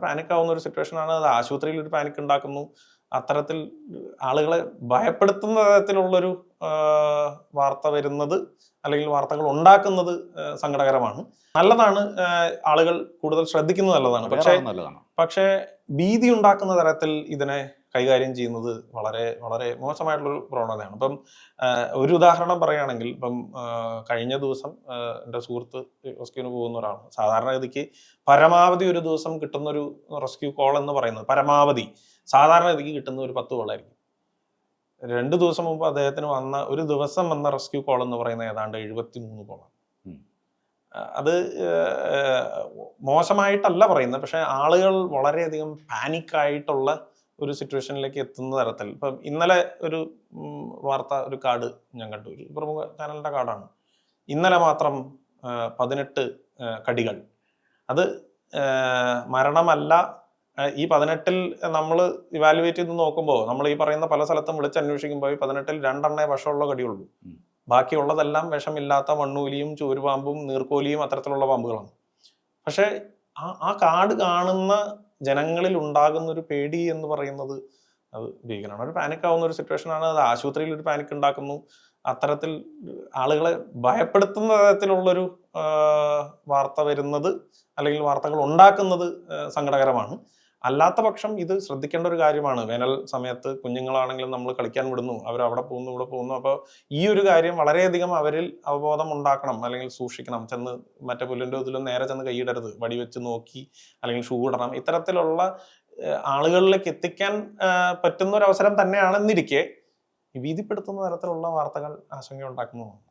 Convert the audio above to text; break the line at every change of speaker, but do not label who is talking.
Panic ആവുന്ന ഒരു സിറ്റുവേഷനാണ്. അത് ആശുപത്രിയിൽ ഒരു പാനിക് ഉണ്ടാക്കുന്നു. അത്തരത്തിൽ ആളുകളെ ഭയപ്പെടുത്തുന്ന തരത്തിലുള്ളൊരു വാർത്ത വരുന്നത് അല്ലെങ്കിൽ വാർത്തകൾ ഉണ്ടാക്കുന്നത് സങ്കടകരമാണ്. നല്ലതാണ്, ആളുകൾ കൂടുതൽ ശ്രദ്ധിക്കുന്നത് നല്ലതാണ്.
നല്ലതാണ്.
പക്ഷേ ഭീതി ഉണ്ടാക്കുന്ന തരത്തിൽ ഇതിനെ കൈകാര്യം ചെയ്യുന്നത് വളരെ വളരെ മോശമായിട്ടുള്ളൊരു പ്രവണതയാണ്. ഇപ്പം ഒരു ഉദാഹരണം പറയുകയാണെങ്കിൽ, ഇപ്പം കഴിഞ്ഞ ദിവസം എൻ്റെ സുഹൃത്ത് റെസ്ക്യൂവിന് പോകുന്ന ഒരാളാണ്. സാധാരണഗതിക്ക് പരമാവധി ഒരു ദിവസം കിട്ടുന്നൊരു റെസ്ക്യൂ കോൾ എന്ന് പറയുന്നത് പരമാവധി സാധാരണഗതിക്ക് കിട്ടുന്ന ഒരു 10 കോളായിരിക്കും. 2 ദിവസം മുമ്പ് അദ്ദേഹത്തിന് ഒരു ദിവസം വന്ന റെസ്ക്യൂ കോൾ എന്ന് പറയുന്നത് ഏതാണ്ട് 73 കോളാണ്. അത് മോശമായിട്ടല്ല പറയുന്നത്, പക്ഷെ ആളുകൾ വളരെയധികം പാനിക് ആയിട്ടുള്ള ഒരു സിറ്റുവേഷനിലേക്ക് എത്തുന്ന തരത്തിൽ. ഇപ്പം ഇന്നലെ ഒരു വാർത്ത, ഒരു കാർഡ് ഞാൻ കണ്ടു, ഒരു പ്രമുഖ ചാനലിന്റെ കാർഡാണ്. ഇന്നലെ മാത്രം 18 കടികൾ. അത് മരണമല്ല. ഈ 18ൽ നമ്മൾ ഇവാലുവേറ്റ് ചെയ്ത് നോക്കുമ്പോൾ, നമ്മൾ ഈ പറയുന്ന പല സ്ഥലത്തും വിളിച്ചന്വേഷിക്കുമ്പോൾ ഈ 18ൽ 2 എണ്ണേ വിഷമുള്ള കടിയുള്ളൂ. ബാക്കിയുള്ളതെല്ലാം വിഷമില്ലാത്ത മണ്ണൂലിയും ചൂരുപാമ്പും നീർക്കോലിയും അത്തരത്തിലുള്ള പാമ്പുകളാണ്. പക്ഷെ ആ കാർഡ് കാണുന്ന ജനങ്ങളിൽ ഉണ്ടാകുന്ന ഒരു പേടി എന്ന് പറയുന്നത് അത് ഭീകരമാണ്. ഒരു പാനിക് ആവുന്ന ഒരു സിറ്റുവേഷനാണ്. അത് ആശുപത്രിയിൽ ഒരു പാനിക് ഉണ്ടാക്കുന്നു. അത്തരത്തിൽ ആളുകളെ ഭയപ്പെടുത്തുന്ന തരത്തിലുള്ളൊരു വാർത്ത വരുന്നത് അല്ലെങ്കിൽ വാർത്തകൾ ഉണ്ടാക്കുന്നത് സങ്കടകരമാണ്. അല്ലാത്ത പക്ഷം ഇത് ശ്രദ്ധിക്കേണ്ട ഒരു കാര്യമാണ്. വേനൽ സമയത്ത് കുഞ്ഞുങ്ങളാണെങ്കിലും നമ്മൾ കളിക്കാൻ വിടുന്നു, അവർ അവിടെ പോകുന്നു ഇവിടെ പോകുന്നു. അപ്പോൾ ഈ ഒരു കാര്യം വളരെയധികം അവരിൽ അവബോധം ഉണ്ടാക്കണം, അല്ലെങ്കിൽ സൂക്ഷിക്കണം. ചെന്ന് മറ്റേ പുല്ലിൻ്റെ ഇതിലും നേരെ ചെന്ന് കൈയിടരുത്, വടിവെച്ച് നോക്കി അല്ലെങ്കിൽ ഷൂ ഇടണം. ഇത്തരത്തിലുള്ള ആളുകളിലേക്ക് എത്തിക്കാൻ പറ്റുന്ന ഒരു അവസരം തന്നെയാണെന്നിരിക്കെ ഭീതിപ്പെടുത്തുന്ന തരത്തിലുള്ള വാർത്തകൾ ആശങ്ക ഉണ്ടാക്കുന്നതാണ്.